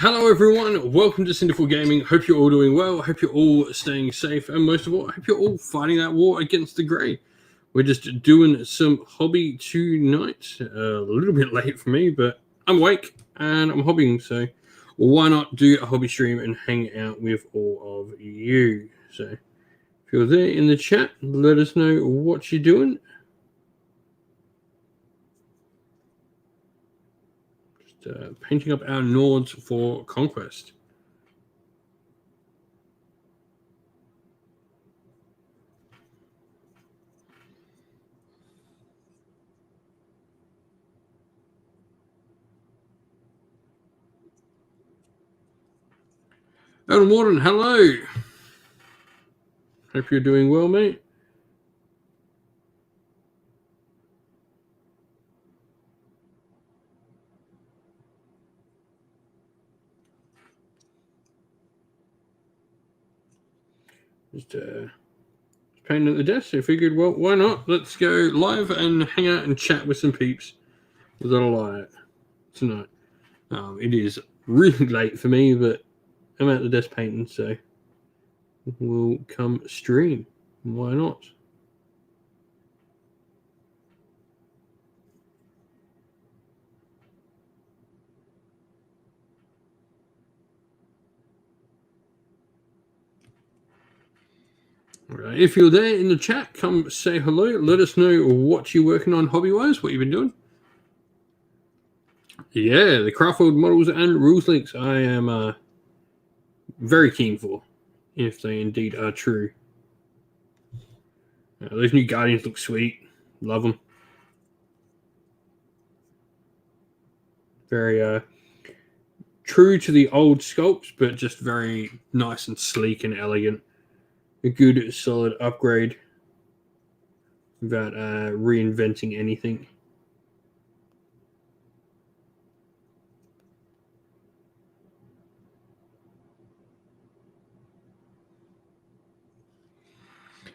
Hello everyone, welcome to Cinderful Gaming. Hope you're all doing well, hope you're all staying safe, and most of all, hope you're all fighting that war against the grey. We're just doing some hobby tonight. A little bit late for me, but I'm awake and I'm hobbying, so why not do a hobby stream and hang out with all of you. So if you're there in the chat, let us know what you're doing. Painting up our Nords for conquest. Adam Warden, hello. Hope you're doing well, mate. Just painting at the desk, so I figured, well, why not? Let's go live and hang out and chat with some peeps that I like tonight. It is really late for me, but I'm at the desk painting, so we'll come stream. Why not? All right, if you're there in the chat, come say hello. Let us know what you're working on hobby-wise, what you've been doing. Yeah, the Griphound models and rules links I am very keen for, if they indeed are true. Those new Guardians look sweet. Love them. Very true to the old sculpts, but just very nice and sleek and elegant. A good, solid upgrade without reinventing anything.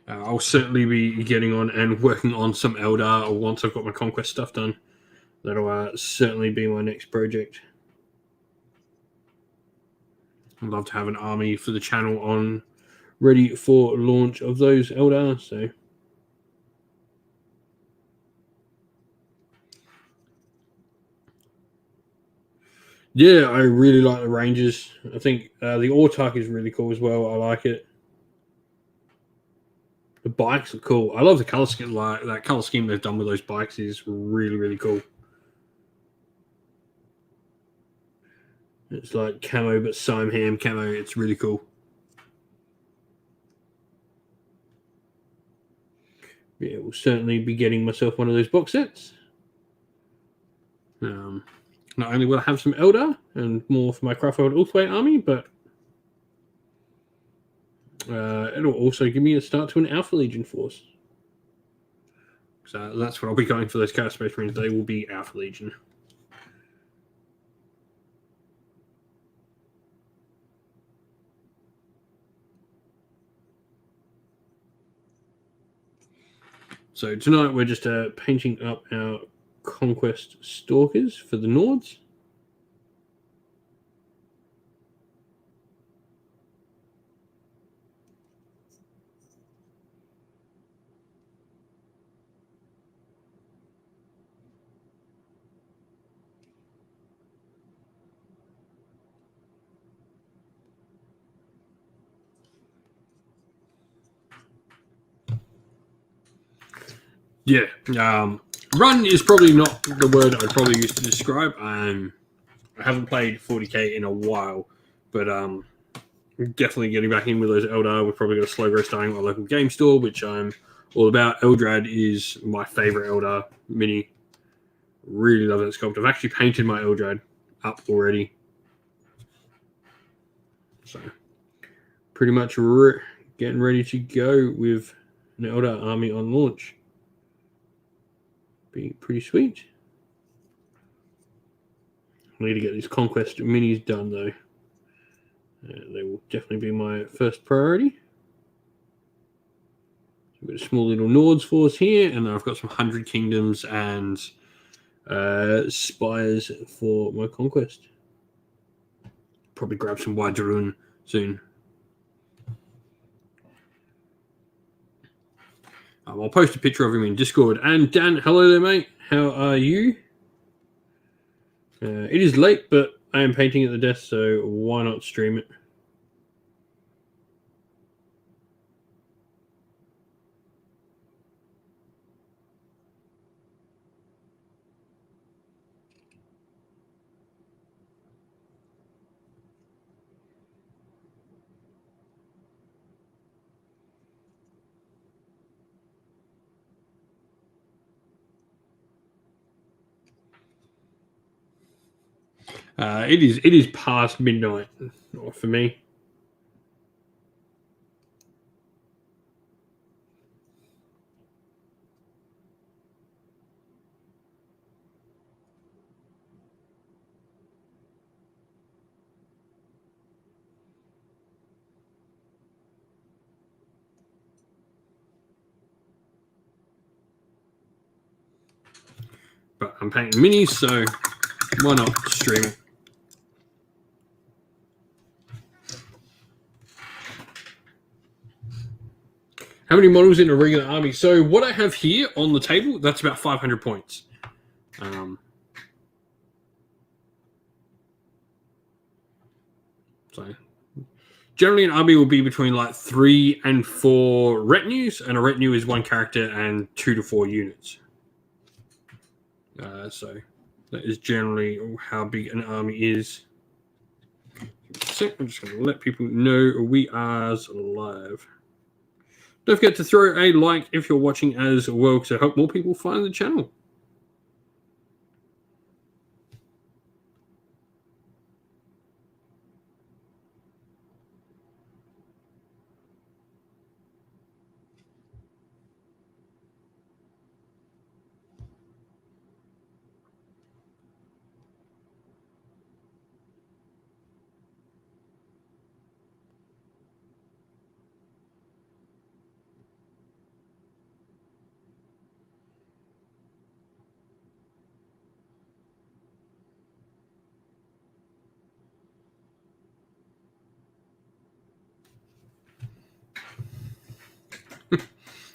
I'll certainly be getting on and working on some Eldar once I've got my Conquest stuff done. That'll certainly be my next project. I'd love to have an army for the channel on ready for launch of those Eldar, so yeah, I really like the Rangers. I think the Autark is really cool as well. I like it. The bikes are cool. I love the color scheme. Like that color scheme they've done with those bikes is really, really cool. It's like camo, but Simham camo. It's really cool. Yeah, we'll certainly be getting myself one of those box sets. Not only will I have some Eldar and more for my Griphound Ulthway army, but it'll also give me a start to an Alpha Legion force. So that's what I'll be going for those Chaos Space Marines. They will be Alpha Legion. So tonight we're just painting up our Conquest Stalkers for the Nords. Yeah, run is probably not the word I'd probably use to describe. I haven't played 40k in a while, but definitely getting back in with those Eldar. We've probably got a slow grow starting at my local game store, which I'm all about. Eldrad is my favorite Eldar mini. Really love that sculpt. I've actually painted my Eldrad up already. So pretty much getting ready to go with an Eldar army on launch. Be pretty sweet. I need to get these Conquest minis done, though. They will definitely be my first priority. So we've got a small little Nords force here, and then I've got some 100 Kingdoms and Spires for my Conquest. probably grab some Wajarun soon. I'll post a picture of him in Discord. And Dan, hello there, mate. How are you? It is late, but I am painting at the desk, so why not stream it? It is past midnight for me. But I'm painting minis, so why not stream it? How many models in a regular army? So what I have here on the table, that's about 500 points. So generally an army will be between like 3 and 4 retinues, and a retinue is 1 character and 2 to 4 units. So that is generally how big an army is. So I'm just going to let people know we are live. Don't forget to throw a like if you're watching as well, to help more people find the channel.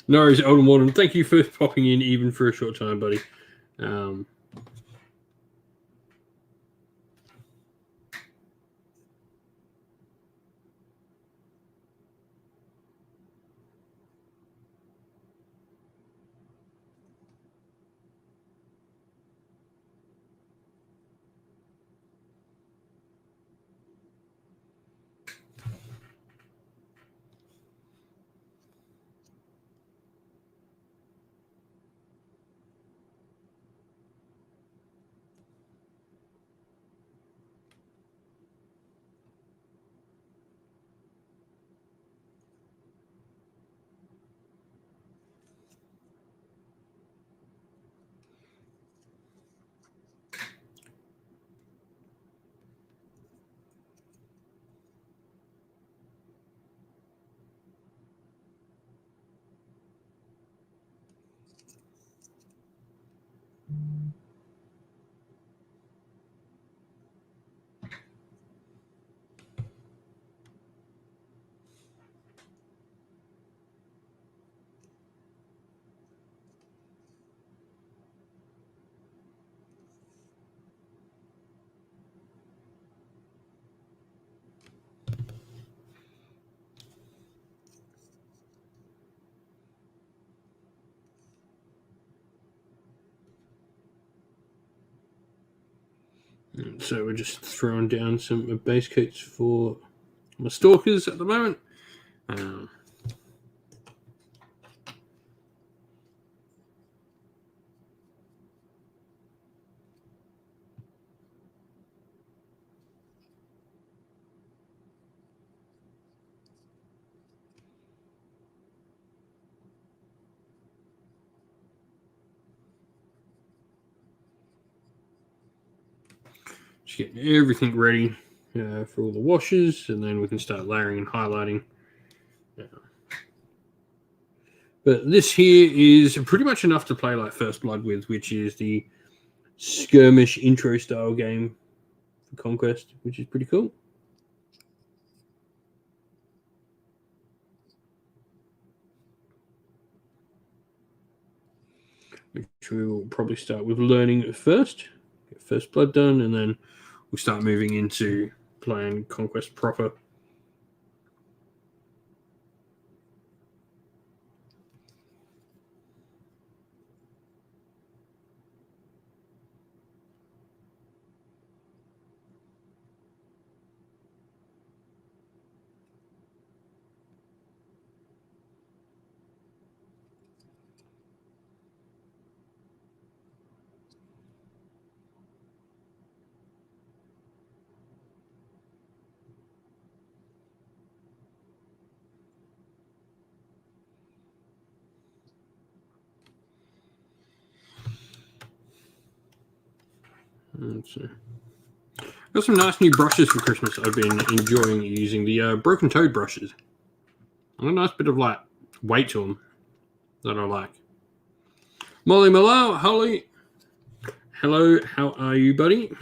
No worries, Elden Warden. Thank you for popping in, even for a short time, buddy. So we're just throwing down some base coats for my stalkers at the moment. Just getting everything ready for all the washes, and then we can start layering and highlighting. But this here is pretty much enough to play like First Blood with, which is the skirmish intro style game for Conquest, which is pretty cool. which we will probably start with learning first. Get First Blood done, and then we'll start moving into playing Conquest proper. Let's see. Got some nice new brushes for Christmas. I've been enjoying using the Broken Toad brushes. A nice bit of like weight to them that I like. Molly Mallow, Holly. Hello, how are you, buddy?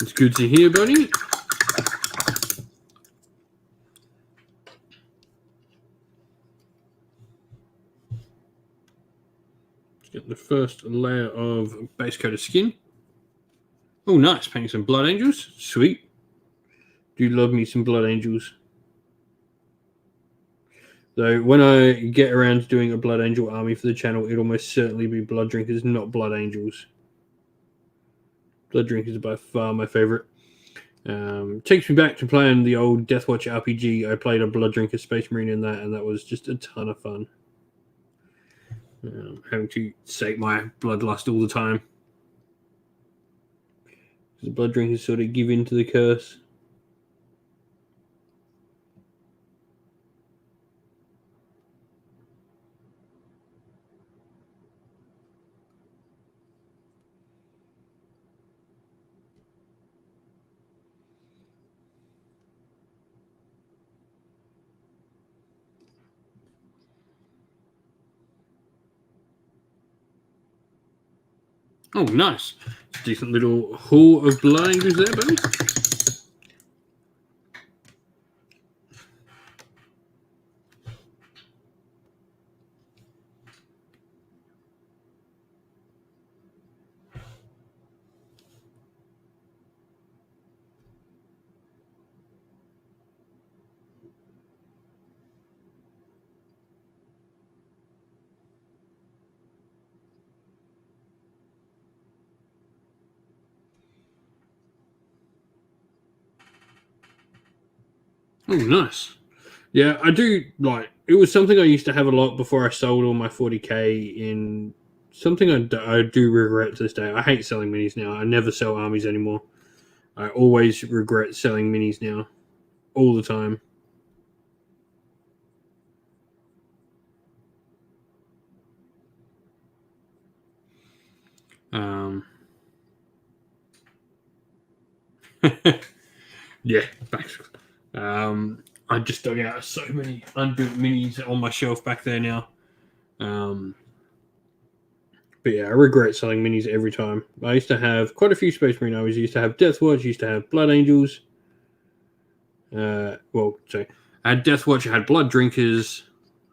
It's good to hear, buddy. Let's get the first layer of base coat of skin. Oh, nice. Painting some Blood Angels. Sweet. Do love me some Blood Angels. Though when I get around to doing a Blood Angel army for the channel, it'll almost certainly be Blood Drinkers, not Blood Angels. Blood Drinkers are by far my favorite. Takes me back to playing the old Deathwatch RPG. I played a Blood Drinker Space Marine in that, and that was just a ton of fun. Having to sate my bloodlust all the time. The Blood Drinkers sort of give in to the curse. Oh, nice. Decent little haul of Blood Angels there, buddy. Oh, nice. Yeah, I do like. It was something I used to have a lot before I sold all my 40k in. Something I do regret to this day. I hate selling minis now. I never sell armies anymore. I always regret selling minis now. All the time. Yeah, thanks. I just dug out so many unbuilt minis on my shelf back there now. But yeah, I regret selling minis every time. I used to have quite a few Space Marine armies. I used to have Deathwatch, used to have Blood Angels. I had Deathwatch, I had Blood Drinkers,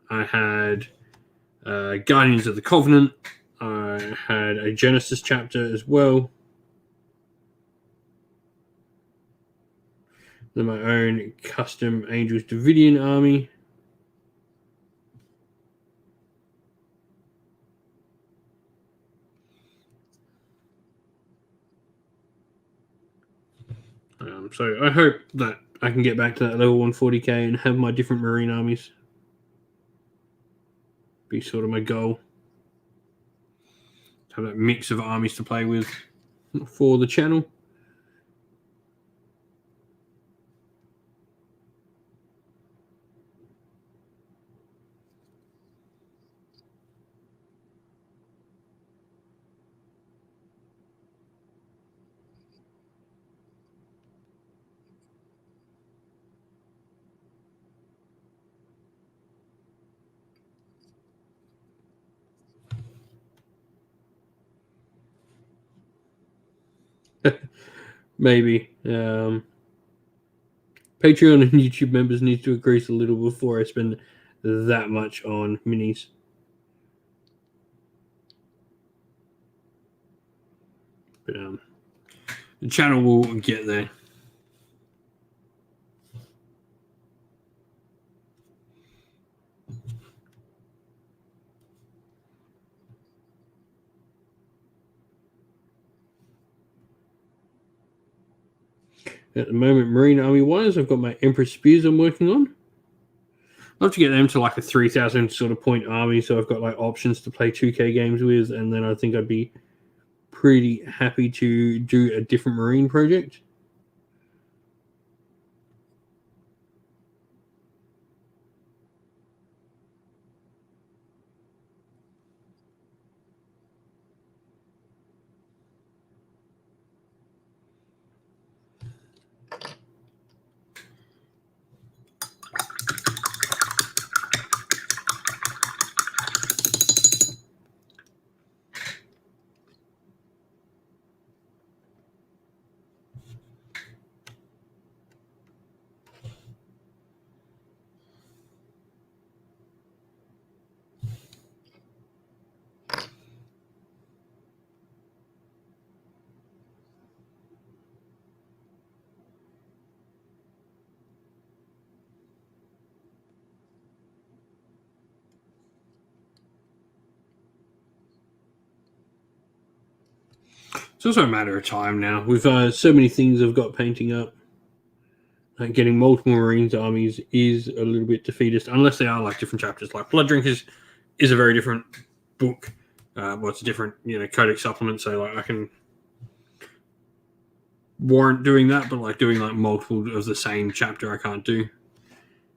I had Guardians of the Covenant, I had a Genesis chapter as well. Then my own custom Angels Davidian army. So I hope that I can get back to that level 140k and have my different Marine armies. Be sort of my goal. Have that mix of armies to play with for the channel. Maybe. Patreon and YouTube members need to increase a little before I spend that much on minis. But the channel will get there. At the moment, Marine Army wise, I've got my Empress Spears I'm working on. I'd love to get them to like a 3,000 sort of point army, so I've got like options to play 2K games with, and then I think I'd be pretty happy to do a different Marine project. It's also a matter of time now. With so many things I've got painting up, getting multiple Marines armies is a little bit defeatist, unless they are like different chapters. Like Blood Drinkers is a very different book. Well, it's a different, codex supplement, so like I can warrant doing that, but like doing like multiple of the same chapter, I can't do.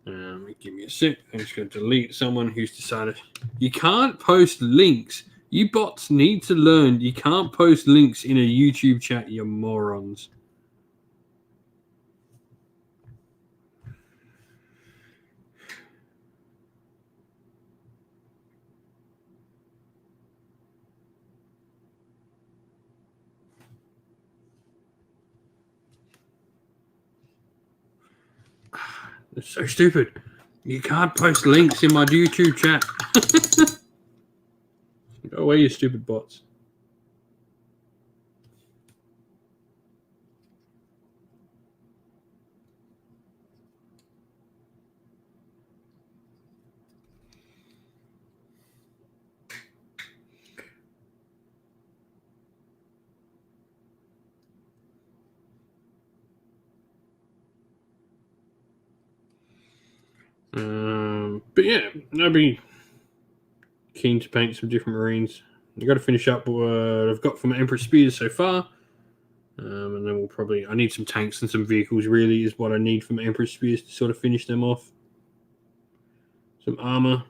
Give me a sec. I'm just going to delete someone who's decided you can't post links. You bots need to learn you can't post links in a YouTube chat, you morons. It's so stupid. You can't post links in my YouTube chat. Go away, you stupid bots. But yeah, I'd be keen to paint some different Marines. I've got to finish up what I've got from Emperor Spears so far. And then we'll probably... I need some tanks and some vehicles, really, is what I need from Emperor Spears to sort of finish them off. Some armor.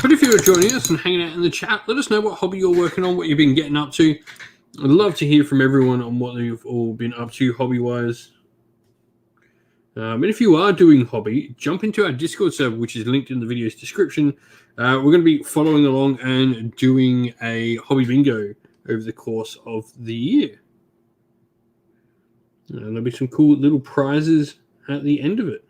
But if you're joining us and hanging out in the chat, let us know what hobby you're working on, what you've been getting up to. I'd love to hear from everyone on what you've all been up to hobby-wise. And if you are doing hobby, jump into our Discord server, which is linked in the video's description. We're going to be following along and doing a hobby bingo over the course of the year. And there'll be some cool little prizes at the end of it.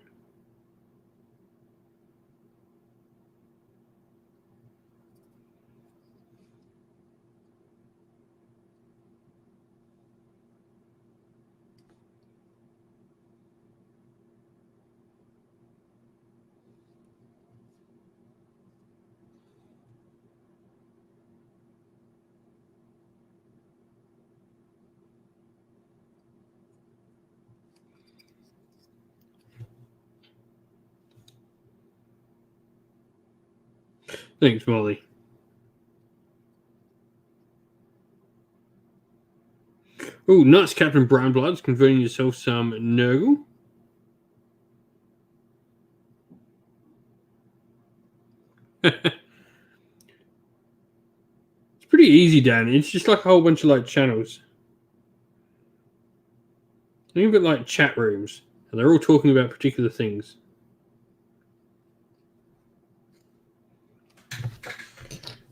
Thanks, Molly. Oh, nice, Captain Brownbloods, converting yourself some Nurgle. It's pretty easy, Dan. It's just like a whole bunch of like channels. Think of it like chat rooms, and they're all talking about particular things.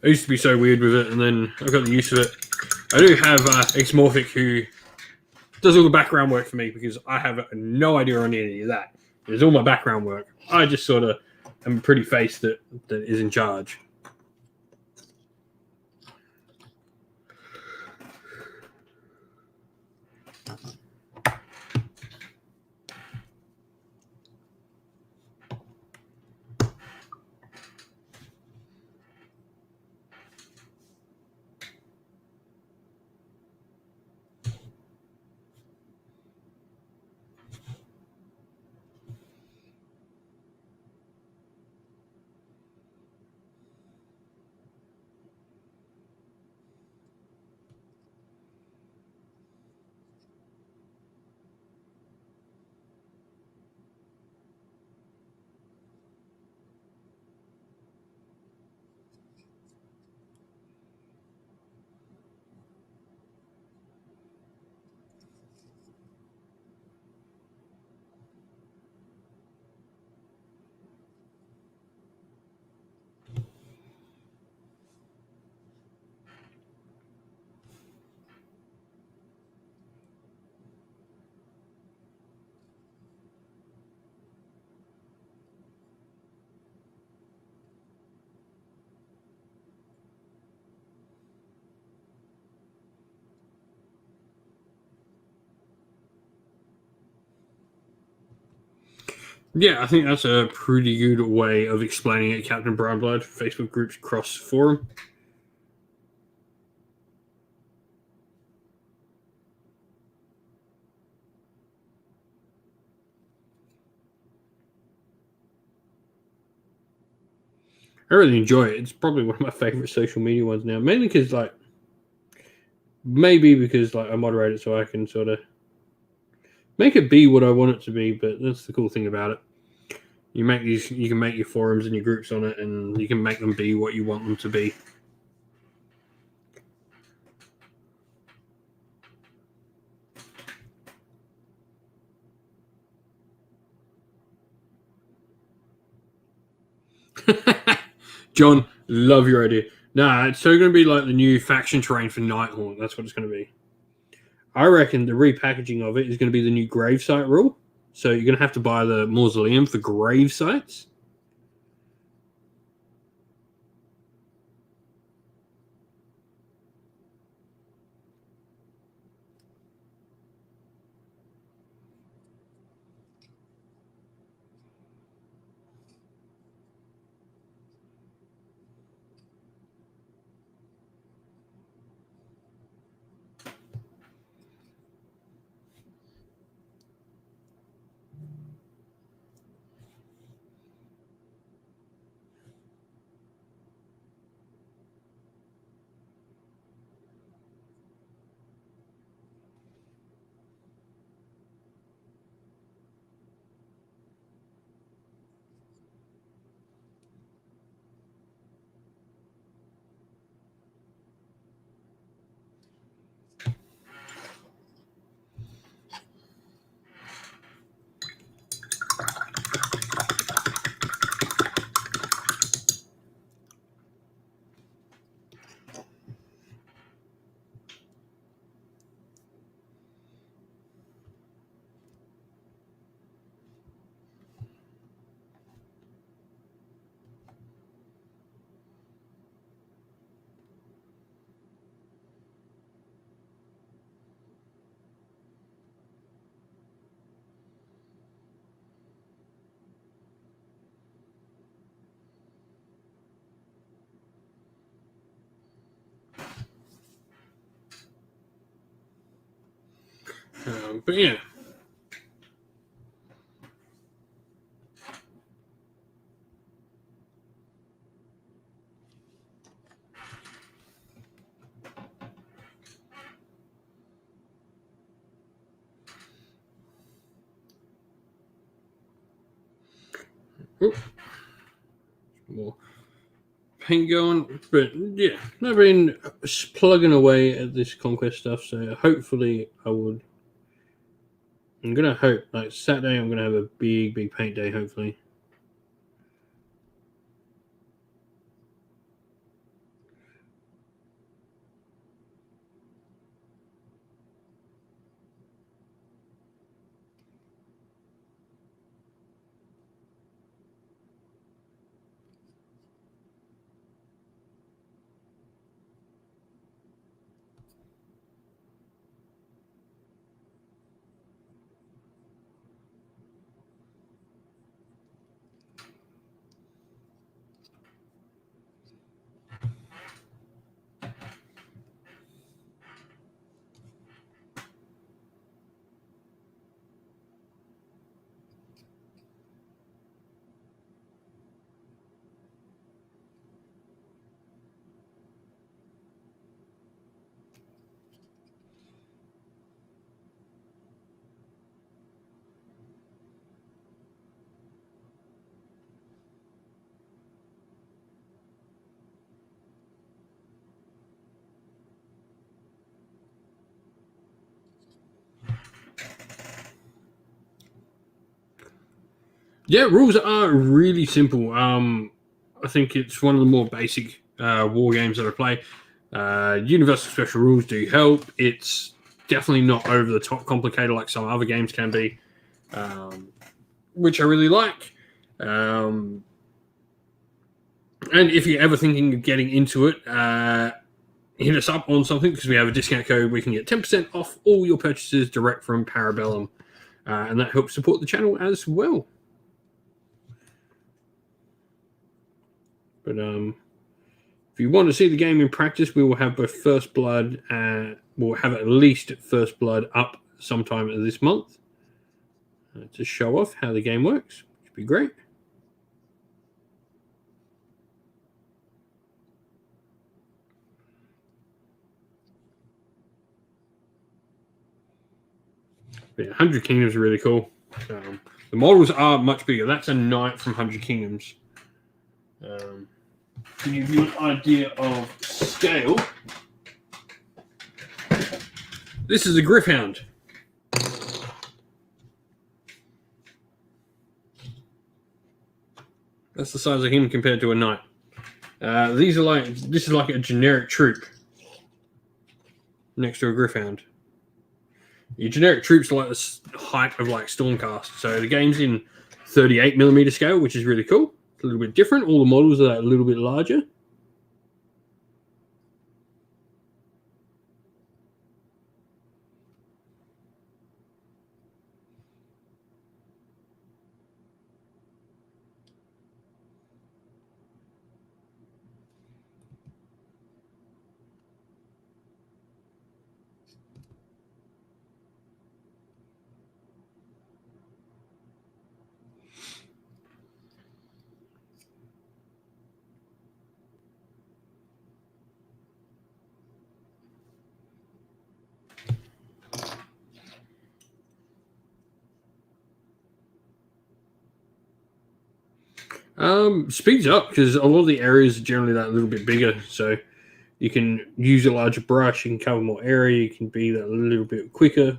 I used to be so weird with it, and then I got the use of it. I do have Xmorphic who does all the background work for me because I have no idea on any of that. It's all my background work. I just sort of am a pretty face that is in charge. Yeah, I think that's a pretty good way of explaining it, Captain Brownblood. Facebook groups cross forum. I really enjoy it. It's probably one of my favorite social media ones now, mainly because I moderate it so I can sort of make it be what I want it to be. But that's the cool thing about it. You can make your forums and your groups on it, and you can make them be what you want them to be. John, love your idea. Nah, it's so going to be like the new faction terrain for Nighthaunt. That's what it's going to be. I reckon the repackaging of it is going to be the new gravesite rule. So you're going to have to buy the mausoleum for grave sites. But yeah. Oop. More paint going, but yeah, I've been plugging away at this conquest stuff, so hopefully I'm gonna hope, like Saturday I'm gonna have a big paint day, hopefully. Yeah, rules are really simple. I think it's one of the more basic war games that I play. Universal special rules do help. It's definitely not over the top complicated like some other games can be, which I really like. And if you're ever thinking of getting into it, hit us up on something because we have a discount code. We can get 10% off all your purchases direct from Parabellum, and that helps support the channel as well. But if you want to see the game in practice, we will have both First Blood. We'll have at least First Blood up sometime this month to show off how the game works, which would be great. But yeah, 100 Kingdoms are really cool. The models are much bigger. That's a knight from 100 Kingdoms. To give you an idea of scale, this is a Griphound. That's the size of him compared to a knight. This is like a generic troop next to a Griphound. Your generic troops are like the height of like Stormcast. So the game's in 38mm scale, which is really cool. It's a little bit different. All the models are a little bit larger. Speeds up because a lot of the areas are generally that little bit bigger, so you can use a larger brush, you can cover more area, you can be that a little bit quicker.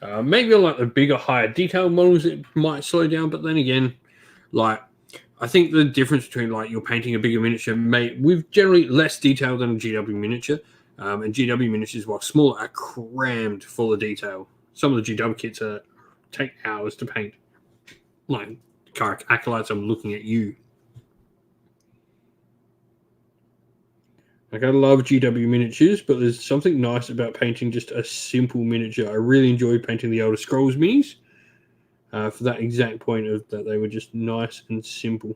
Maybe on like the bigger, higher detail models, it might slow down, but then again, like I think the difference between like you're painting a bigger miniature with generally less detail than a GW miniature, and GW miniatures, while smaller, are crammed full of detail. Some of the GW kits take hours to paint. Like, Acolytes, I'm looking at you. Like, I love GW miniatures, but there's something nice about painting just a simple miniature. I really enjoyed painting the Elder Scrolls minis for that exact point of that they were just nice and simple.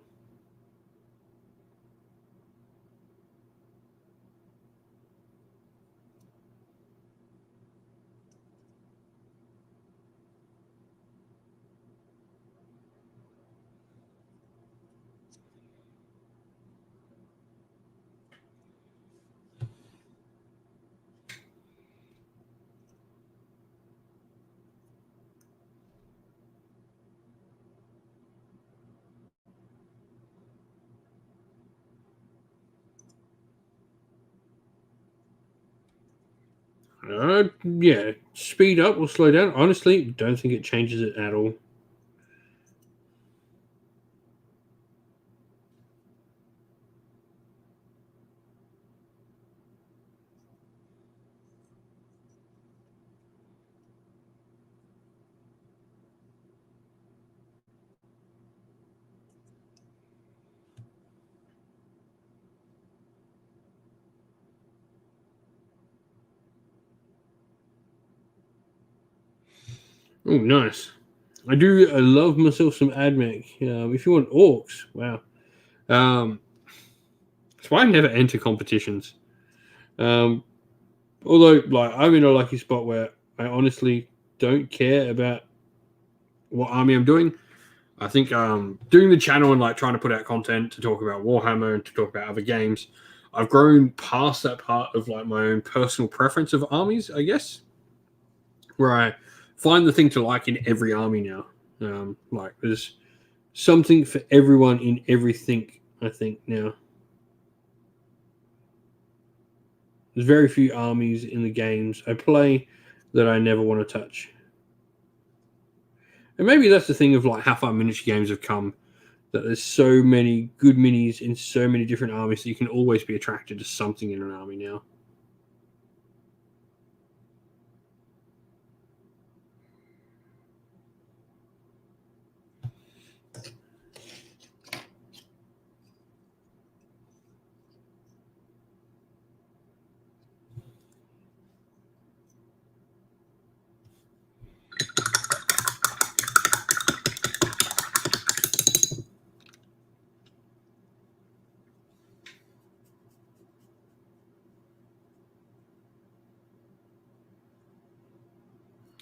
Yeah, speed up or slow down. Honestly, don't think it changes it at all. Oh, nice. I do love myself some AdMech. If you want orcs, wow. Um, that's why I never enter competitions. Um, although, like, I'm in a lucky spot where I honestly don't care about what army I'm doing. I think doing the channel and like trying to put out content to talk about Warhammer and to talk about other games, I've grown past that part of like my own personal preference of armies, I guess, where I find the thing to like in every army now. Like there's something for everyone in everything, I think now. There's very few armies in the games I play that I never want to touch. And maybe that's the thing of like how far miniature games have come, that there's so many good minis in so many different armies that you can always be attracted to something in an army now.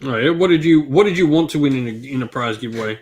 All right, what did you want to win in a prize giveaway?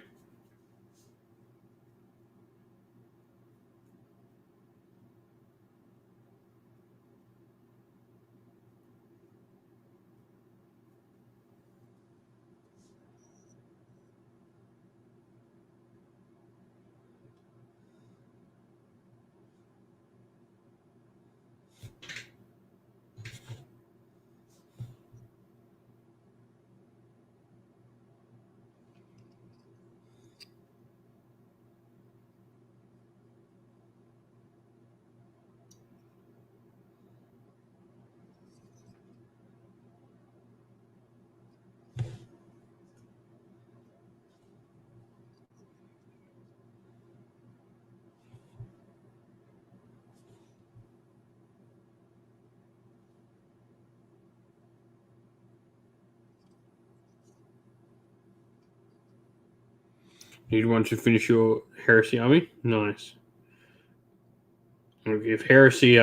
You want to finish your heresy army? Nice. If heresy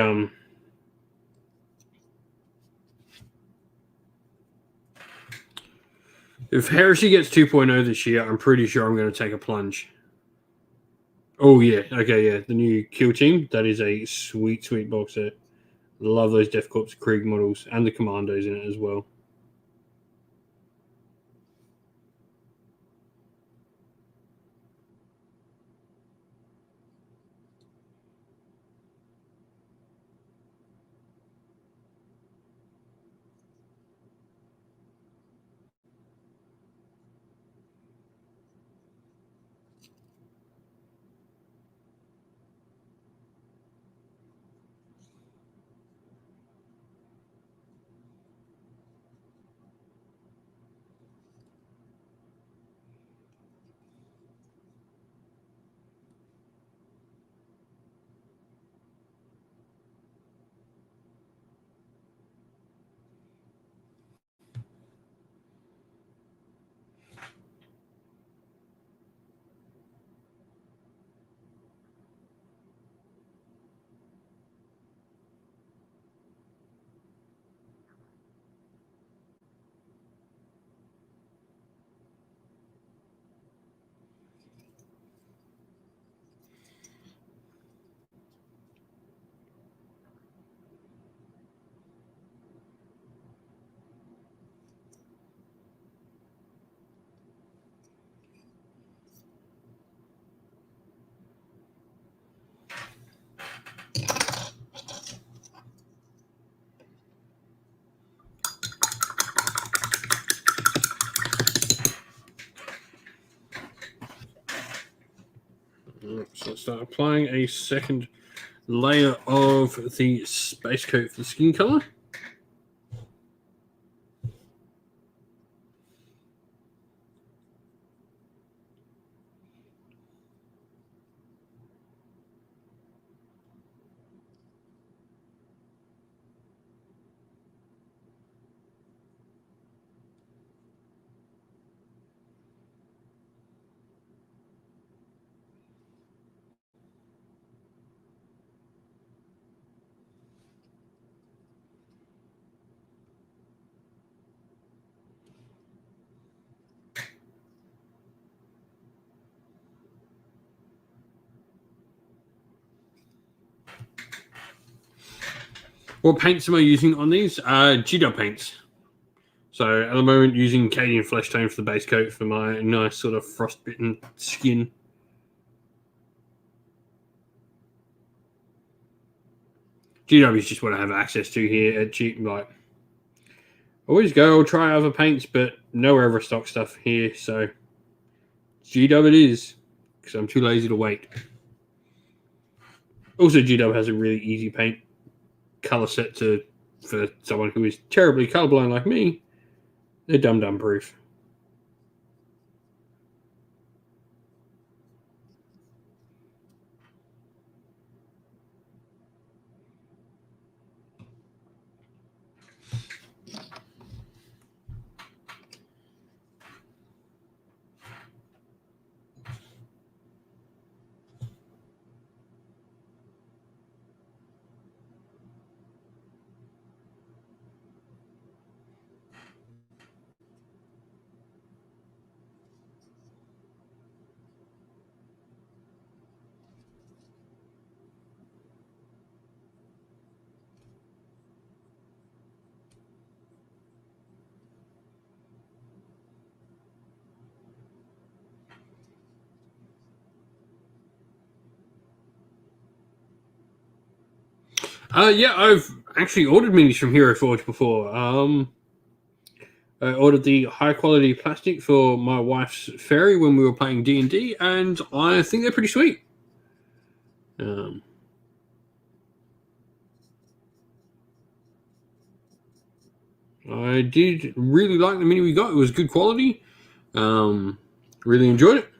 if heresy gets 2.0 this year, I'm pretty sure I'm going to take a plunge. Oh yeah, okay, yeah. The new kill team, that is a sweet, sweet box set. Love those Death Corps Krieg models and the commandos in it as well. So let's start applying a second layer of the space coat for the skin color. What paints am I using on these? G-Dub paints. So at the moment, using Cadian Flesh Tone for the base coat for my nice sort of frostbitten skin. G-Dub is just what I have access to here at G. Like, always go, I'll try other paints, but no ever stock stuff here. So G-Dub it is, because I'm too lazy to wait. Also, G-Dub has a really easy paint color set for someone who is terribly colorblind like me. They're dum-dum proof. Yeah, I've actually ordered minis from Hero Forge before. I ordered the high quality plastic for my wife's fairy when we were playing D&D, and I think they're pretty sweet. I did really like the mini we got. It was good quality. Really enjoyed it.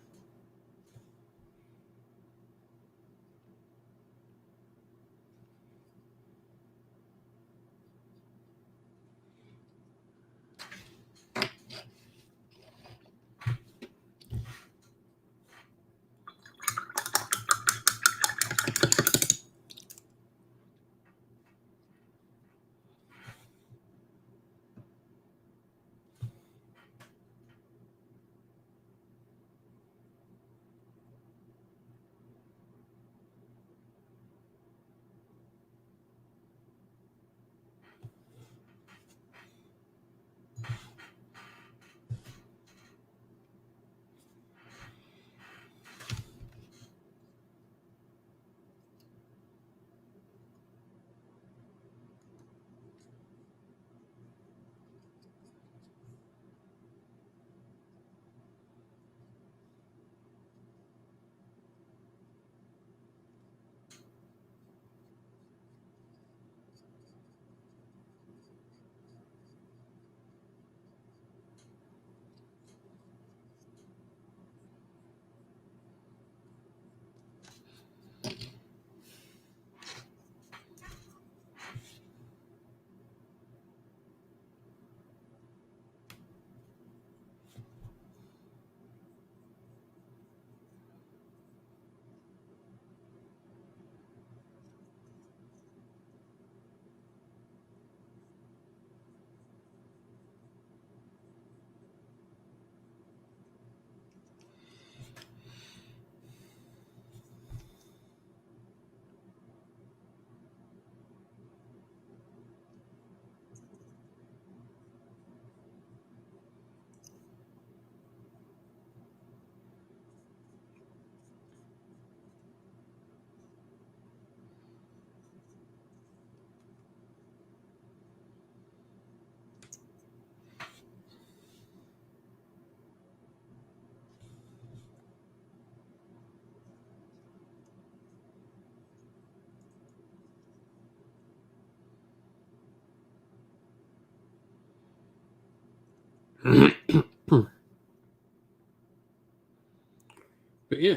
But yeah,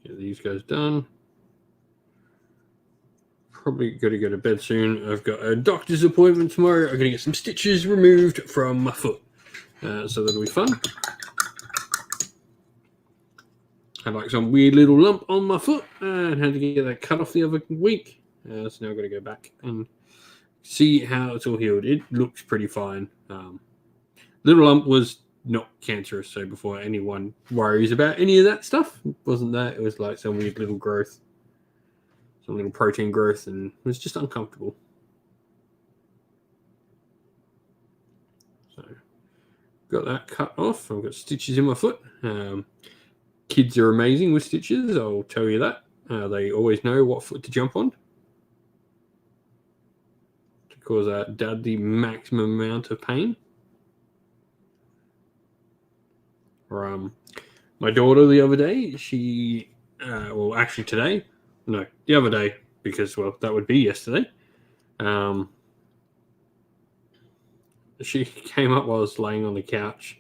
get these guys done. Probably got to go to bed soon. I've got a doctor's appointment tomorrow. I'm going to get some stitches removed from my foot. So that'll be fun. Had like some weird little lump on my foot and had to get that cut off the other week. So now I've got to go back and see how it's all healed. It looks pretty fine. Little lump was not cancerous, so before anyone worries about any of that stuff, it wasn't that. It was like some weird little growth, some little protein growth, and it was just uncomfortable. So got that cut off. I've got stitches in my foot. Kids are amazing with stitches, I'll tell you that. They always know what foot to jump on to cause dad the maximum amount of pain. My daughter the other day, she, well, actually today, no, the other day, because, well, that would be yesterday. She came up while I was laying on the couch,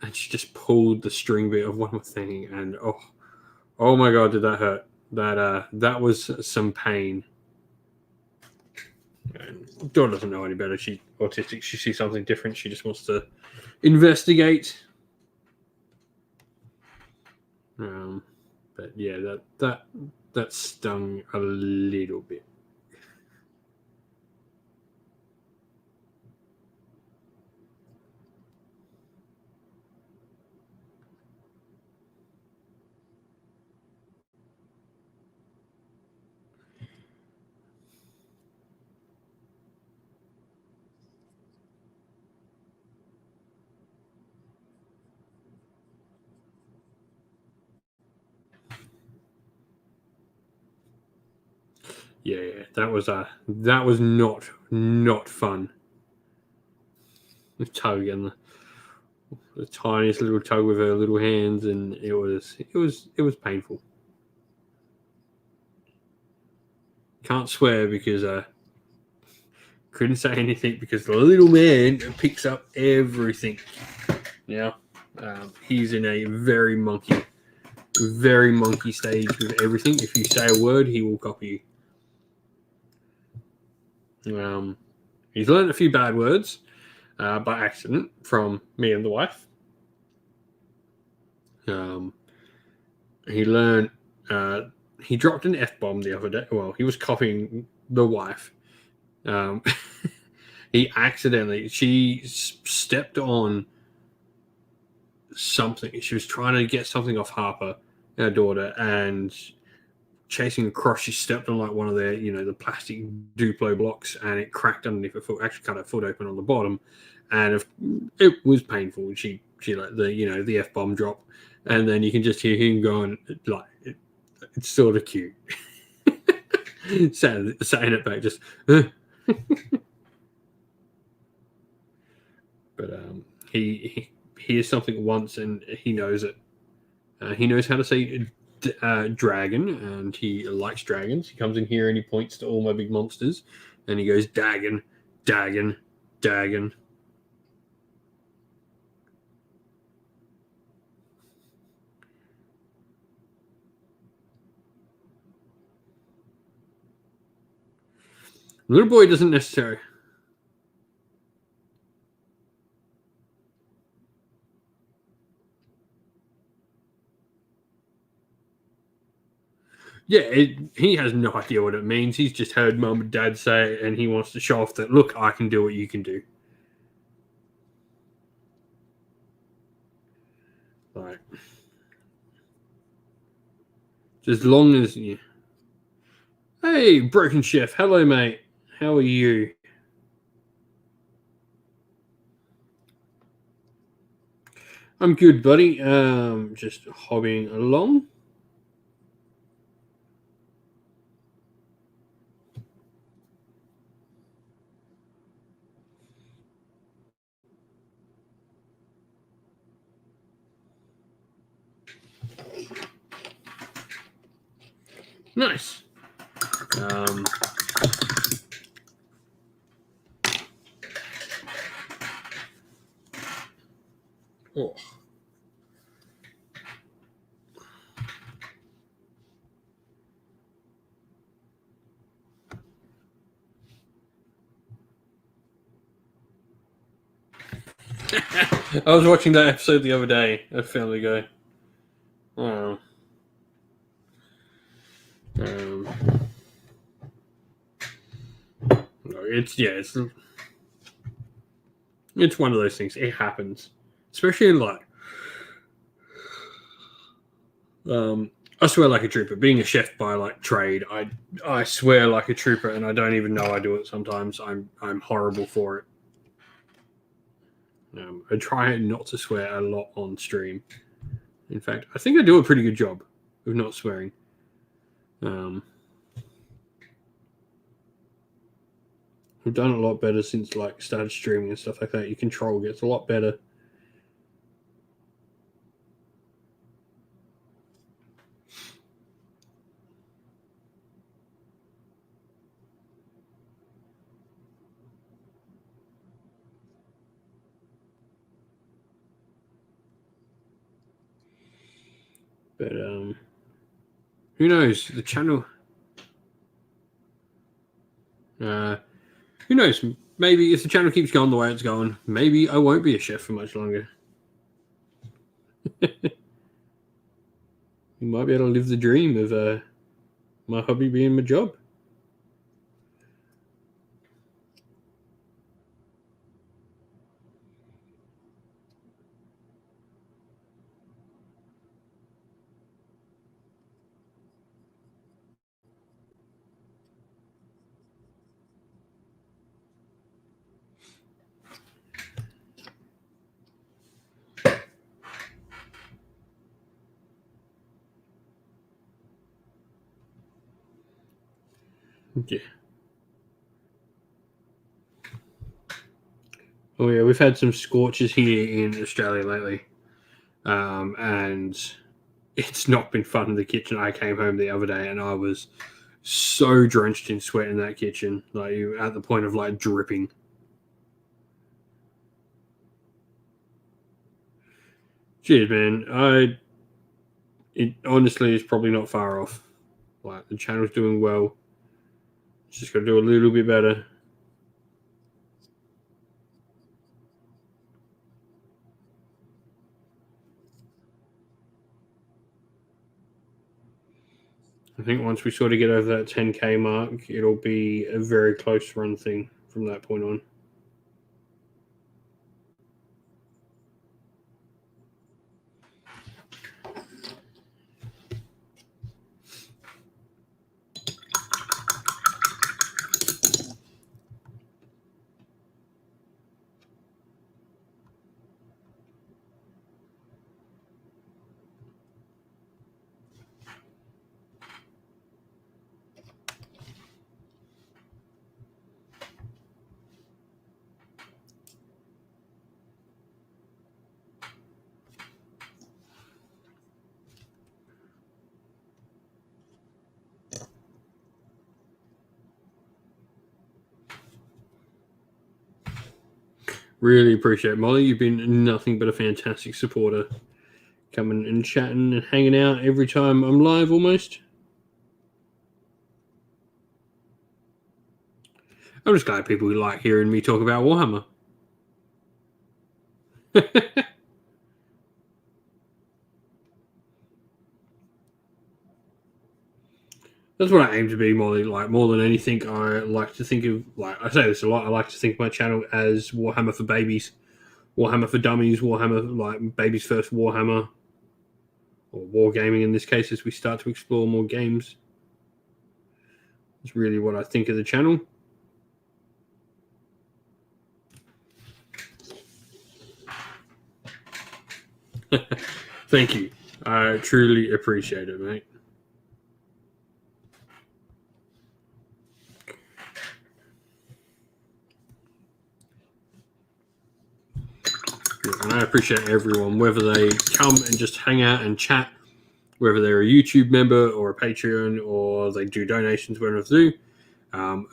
and she just pulled the string bit of one more thing, and oh my god, did that hurt? That was some pain. And daughter doesn't know any better. She's autistic. She sees something different. She just wants to investigate. But yeah, that stung a little bit. Yeah, that was not fun. The tug and the tiniest little tug with her little hands, and it was painful. Can't swear because couldn't say anything because the little man picks up everything. Yeah, he's in a very monkey stage with everything. If you say a word, he will copy you. He's learned a few bad words by accident from me and the wife. He learned. He dropped an F-bomb the other day. Well, he was copying the wife. He accidentally. She stepped on something. She was trying to get something off Harper, our daughter, and chasing across, she stepped on like one of their, the plastic Duplo blocks, and it cracked underneath her foot. Actually, cut her foot open on the bottom, and it was painful. She like the F-bomb drop, and then you can just hear him going like it's sort of cute, saying it back just. But he hears something once and he knows it. He knows how to say dragon, and he likes dragons. He comes in here and he points to all my big monsters, and he goes Dagon, Dagon, Dagon. Little boy doesn't necessarily. Yeah, he has no idea what it means. He's just heard mum and dad say it, and he wants to show off that, look, I can do what you can do. Like, as long as you. Hey, Broken Chef. Hello, mate. How are you? I'm good, buddy. Just hobbying along. Nice. Oh. I was watching that episode the other day of Family Guy. It's one of those things. It happens, especially in like. I swear like a trooper. Being a chef by like trade, I swear like a trooper, and I don't even know I do it sometimes. I'm horrible for it. I try not to swear a lot on stream. In fact, I think I do a pretty good job of not swearing. I've done a lot better since like started streaming and stuff like that. Your control gets a lot better. But who knows? The channel. Who knows? Maybe if the channel keeps going the way it's going, maybe I won't be a chef for much longer. You might be able to live the dream of my hobby being my job. Yeah. Oh yeah, we've had some scorches here in Australia lately, and it's not been fun in the kitchen. I came home the other day and I was so drenched in sweat in that kitchen, like at the point of like dripping. Cheers, man. It honestly is probably not far off. Like the channel's doing well. Just got to do a little bit better. I think once we sort of get over that 10K mark, it'll be a very close run thing from that point on. Really appreciate it, Molly. You've been nothing but a fantastic supporter. Coming and chatting and hanging out every time I'm live almost. I'm just glad people like hearing me talk about Warhammer. That's what I aim to be, Molly. Like more than anything, I like to think of, like I say this a lot, I like to think of my channel as Warhammer for babies, Warhammer for dummies, Warhammer like baby's first Warhammer, or wargaming in this case, as we start to explore more games. It's really what I think of the channel. Thank you. I truly appreciate it, mate. And I appreciate everyone, whether they come and just hang out and chat, whether they're a YouTube member or a Patreon or they do donations, whatever they do.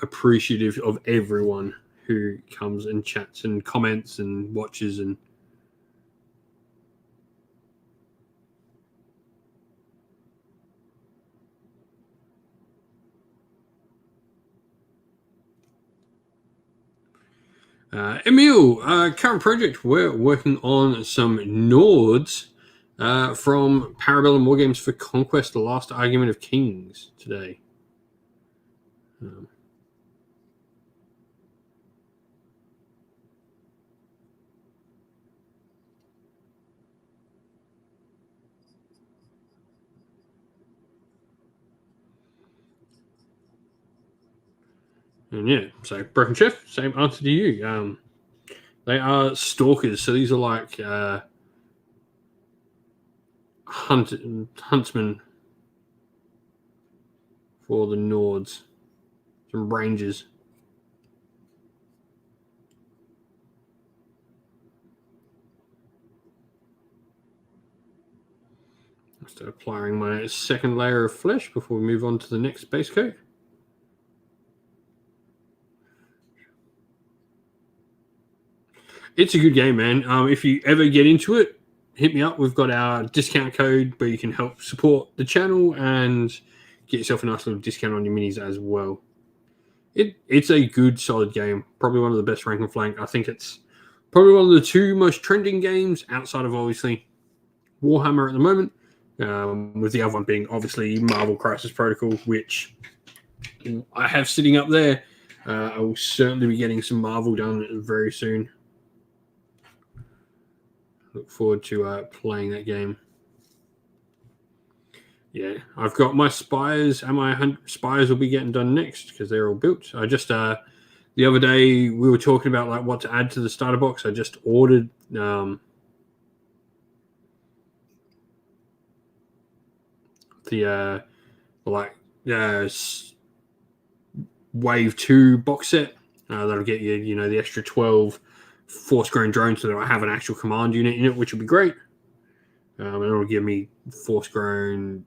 Appreciative of everyone who comes and chats and comments and watches. And Emil, current project, we're working on some Nords from Parabellum Wargames for Conquest, The Last Argument of Kings today. And yeah, so Broken Chef, same answer to you. They are stalkers, so these are like huntsmen for the Nords, some rangers. Just applying my second layer of flesh before we move on to the next base coat. It's a good game, man. If you ever get into it, hit me up. We've got our discount code where you can help support the channel and get yourself a nice little discount on your minis as well. It's a good, solid game. Probably one of the best rank and flank. I think it's probably one of the two most trending games outside of obviously Warhammer at the moment, with the other one being obviously Marvel Crisis Protocol, which I have sitting up there. I will certainly be getting some Marvel done very soon. Look forward to playing that game. Yeah, I've got my spires, and my spires will be getting done next because they're all built. I just the other day we were talking about like what to add to the starter box. I just ordered the Wave 2 box set. That'll get you, the extra 12 force-grown drones so that I have an actual command unit in it, which will be great. And it'll give me force-grown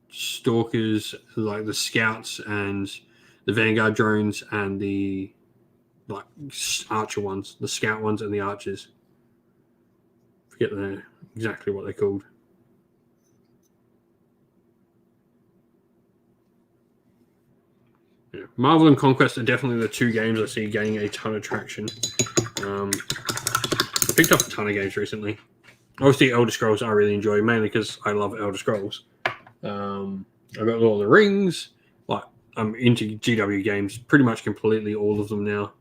stalkers, like the scouts and the vanguard drones and the archer ones, the scout ones and the archers. Forget exactly what they're called. Yeah. Marvel and Conquest are definitely the two games I see gaining a ton of traction. I picked up a ton of games recently. Obviously, Elder Scrolls I really enjoy, mainly because I love Elder Scrolls. I've got Lord of the Rings. Like, I'm into GW games, pretty much completely all of them now.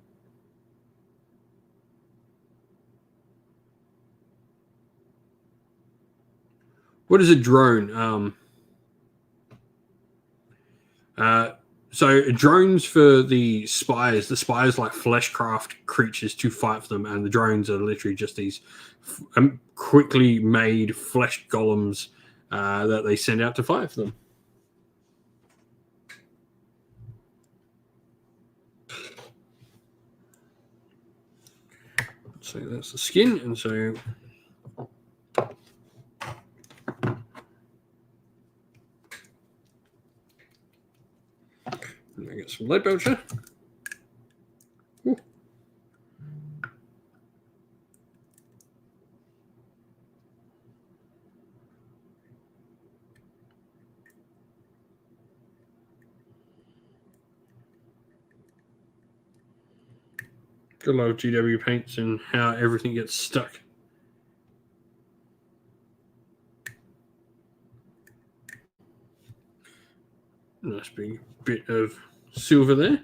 What is a drone? So drones for the spies like fleshcraft creatures to fight for them, and the drones are literally just these quickly made flesh golems that they send out to fight for them. So that's the skin, and so I get some lead belcher. Ooh. Got a lot of GW paints and how everything gets stuck. Nice big bit of silver there.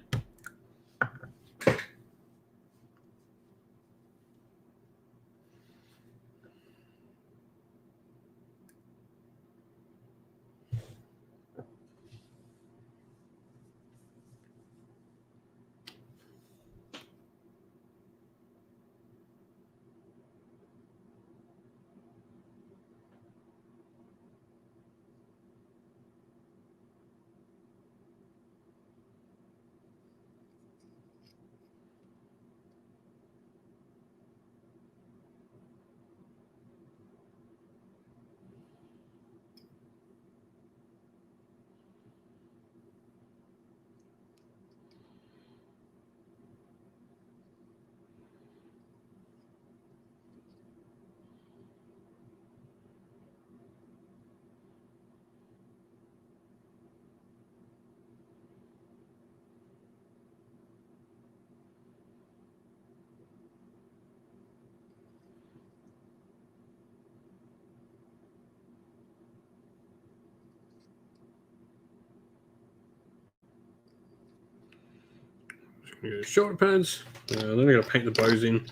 Shoulder pads. Then I got to paint the bows in.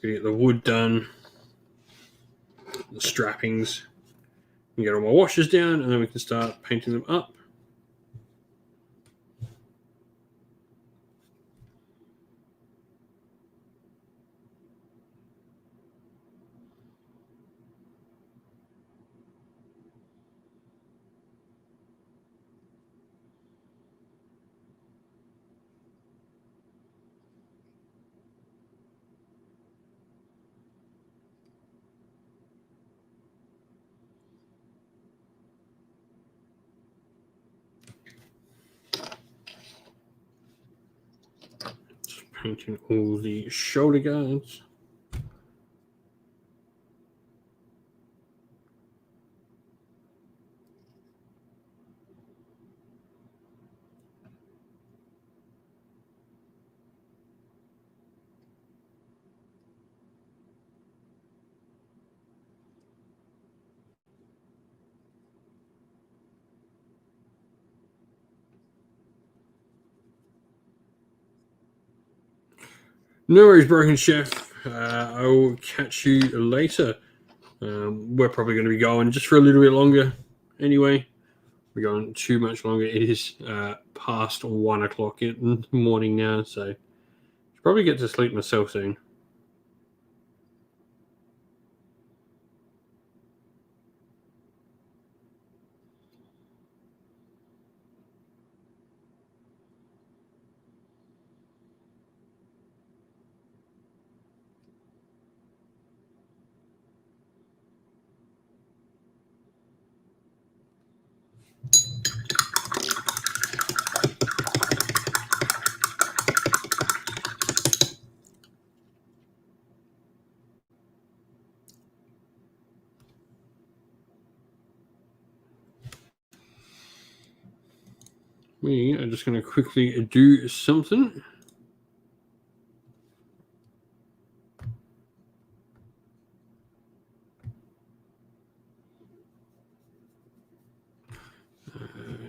Get the wood done. The strappings. And get all my washers down, and then we can start painting them up. Painting all the shoulder guards. No worries, Broken Chef. I will catch you later. We're probably going to be going just for a little bit longer anyway. We're going too much longer. It is past 1 o'clock in the morning now, so I should probably get to sleep myself soon. We are just going to quickly do something.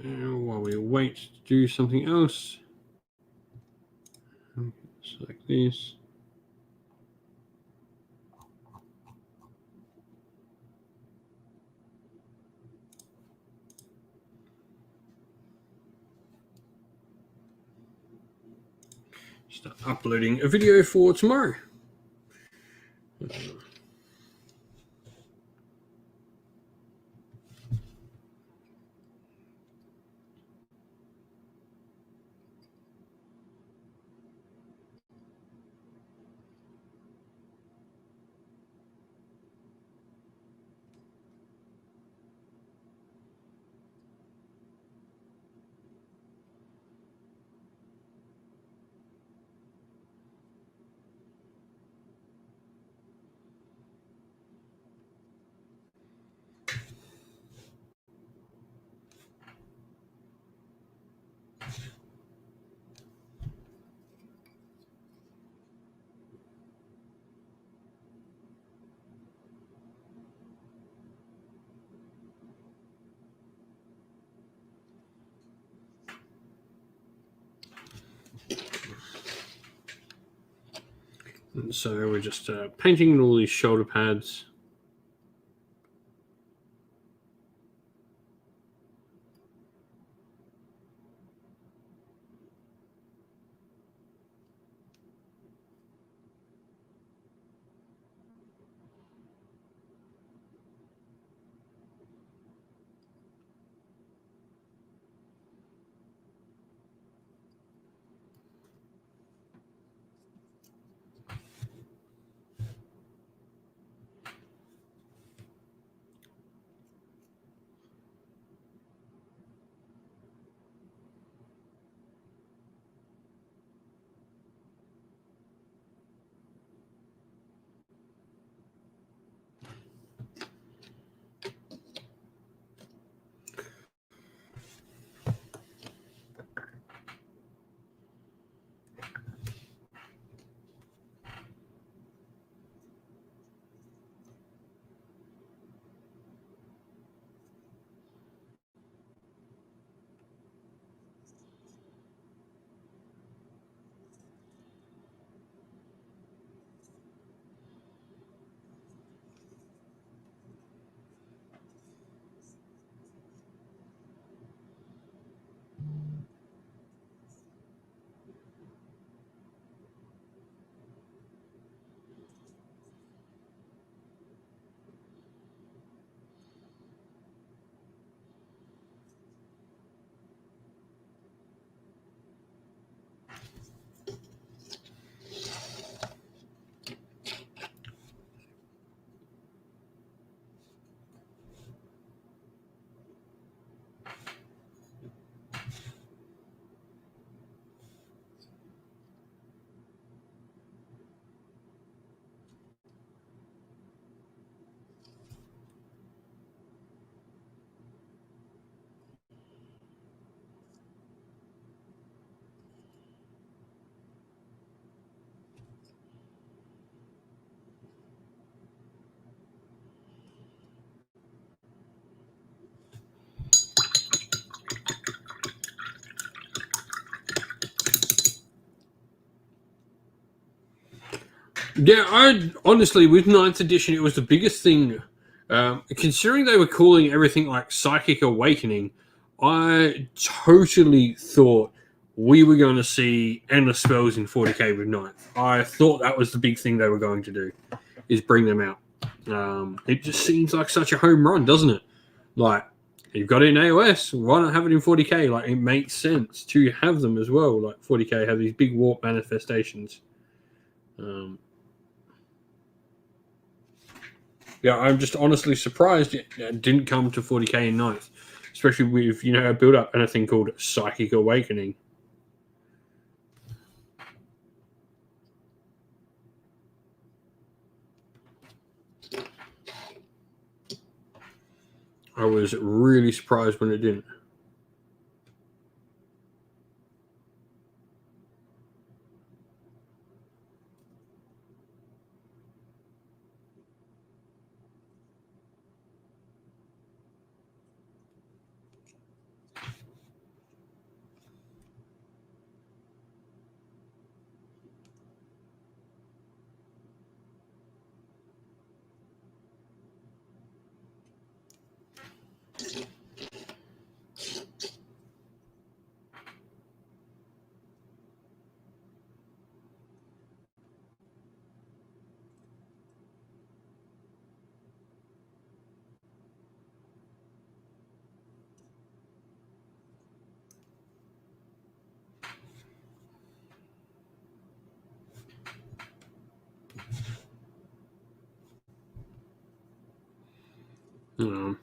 While we wait to do something else. Select this. Start uploading a video for tomorrow. And so we're just painting all these shoulder pads. Yeah, I honestly, with Ninth Edition, it was the biggest thing. Considering they were calling everything like Psychic Awakening, I totally thought we were going to see endless spells in 40k with Ninth. I thought that was the big thing they were going to do, is bring them out. It just seems like such a home run, doesn't it? Like, you've got it in AOS, why not have it in 40k? Like, it makes sense to have them as well. Like, 40k have these big warp manifestations. Yeah, I'm just honestly surprised it didn't come to 40k in ninth, especially with a build up and a thing called Psychic Awakening. I was really surprised when it didn't.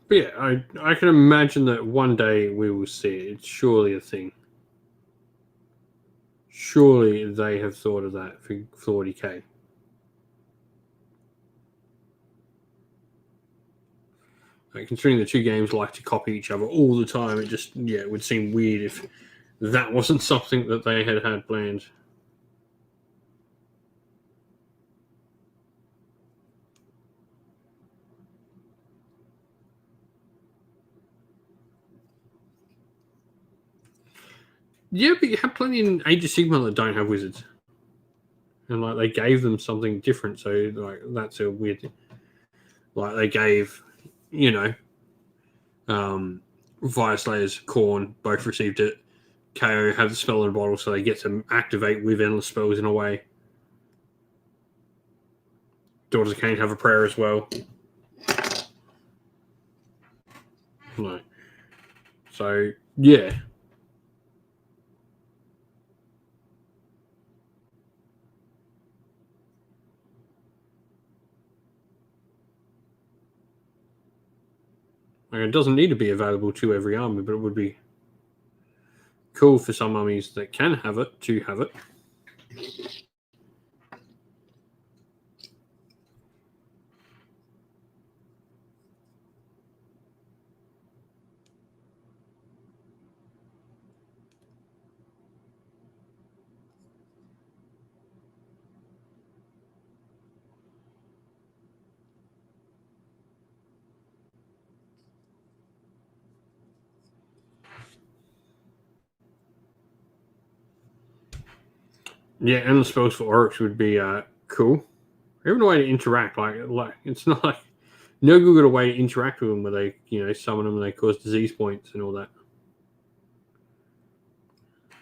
But yeah, I can imagine that one day we will see it. It's surely a thing. Surely they have thought of that for 40k. Considering the two games like to copy each other all the time, it would seem weird if that wasn't something that they had planned. Yeah, but you have plenty in Age of Sigmar that don't have wizards, and like they gave them something different. So like that's a weird thing. Like they gave, Fire Slayers, Khorne both received it. KO have the spell in a bottle, so they get to activate with endless spells in a way. Daughters of Cain have a prayer as well. No. So yeah. It doesn't need to be available to every army, but it would be cool for some armies that can have it to have it. Yeah, endless spells for orcs would be cool. Even a way to interact, like it's not like no good got a way to interact with them where they summon them and they cause disease points and all that.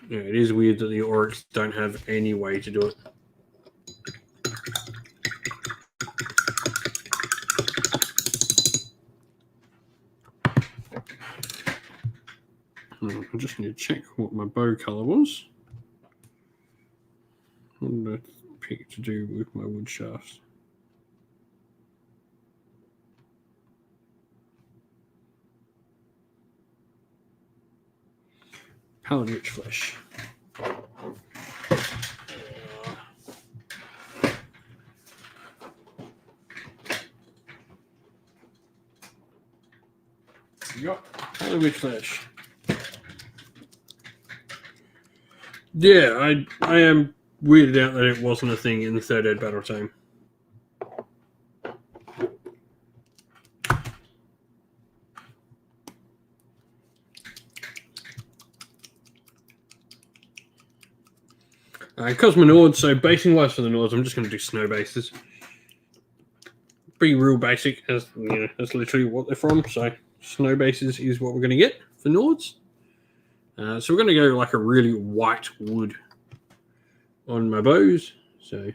Yeah, it is weird that the orcs don't have any way to do it. I just need to check what my bow color was. What did I pick to do with my wood shafts? Paladin Rich Flesh. Yep, Paladin Rich Flesh. Yeah, I am weirded out that it wasn't a thing in the third ed battle team. Cosmonauts, so basing wise for the Nords, I'm just going to do snow bases. Pretty real basic, as you know, that's literally what they're from. So snow bases is what we're going to get for Nords. So we're going to go like a really white wood on my bows. So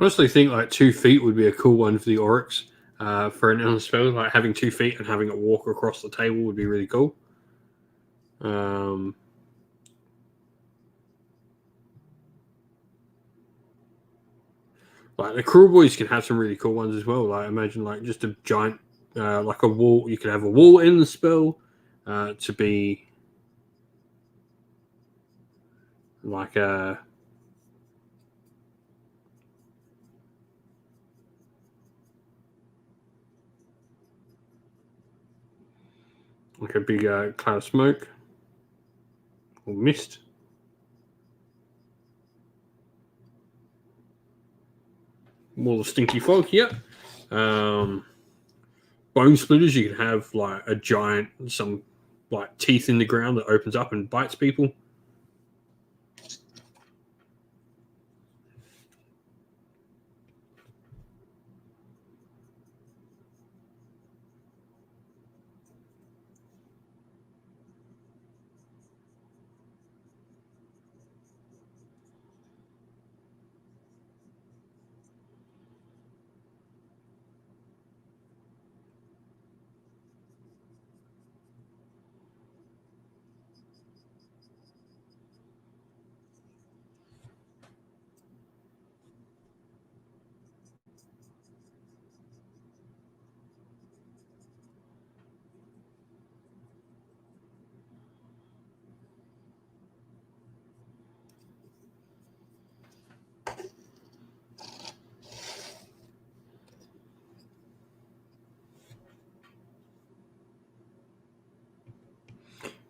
I honestly think like 2 feet would be a cool one for the Oryx. For an endless spell, like having 2 feet and having it walk across the table would be really cool. Like the Cruel Boys can have some really cool ones as well. Like imagine like just a giant, like a wall. You could have a wall in the spell to be like a big cloud of smoke or mist. More the stinky fog here. Bone splitters, you can have like a giant, some like teeth in the ground that opens up and bites people.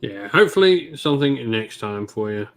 Yeah, hopefully something next time for you.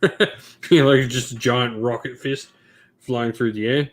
You know, like just a giant rocket fist flying through the air.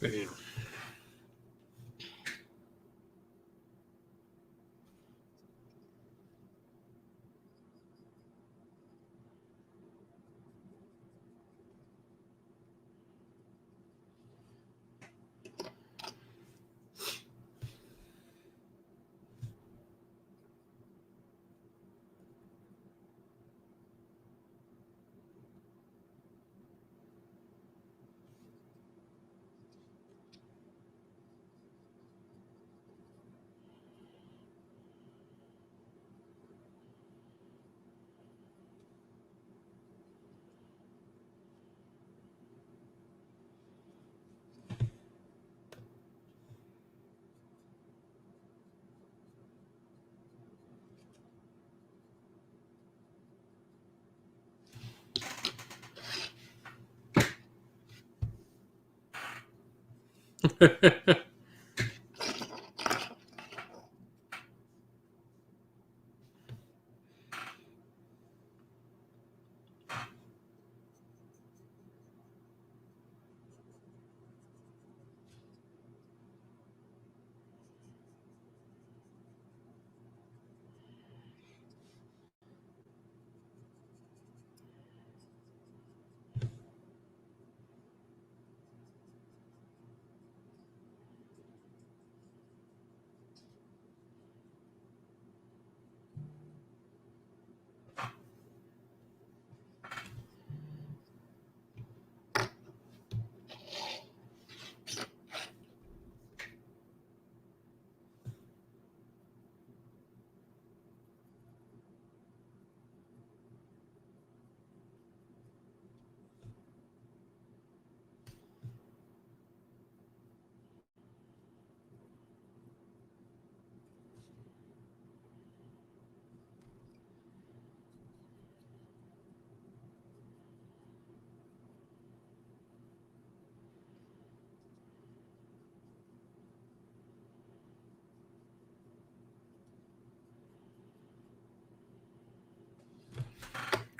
Bam.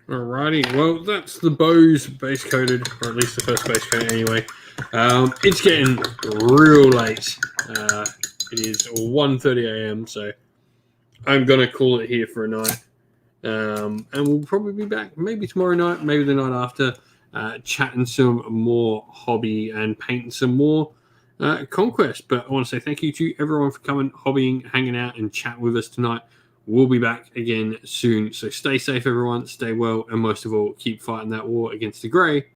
Alrighty, well, that's the bows base coated, or at least the first base coat anyway. It's getting real late. It is 1:30 a.m., so I'm going to call it here for a night. And we'll probably be back maybe tomorrow night, maybe the night after, chatting some more hobby and painting some more Conquest. But I want to say thank you to everyone for coming, hobbying, hanging out, and chat with us tonight. We'll be back again soon. So stay safe, everyone. Stay well. And most of all, keep fighting that war against the grey.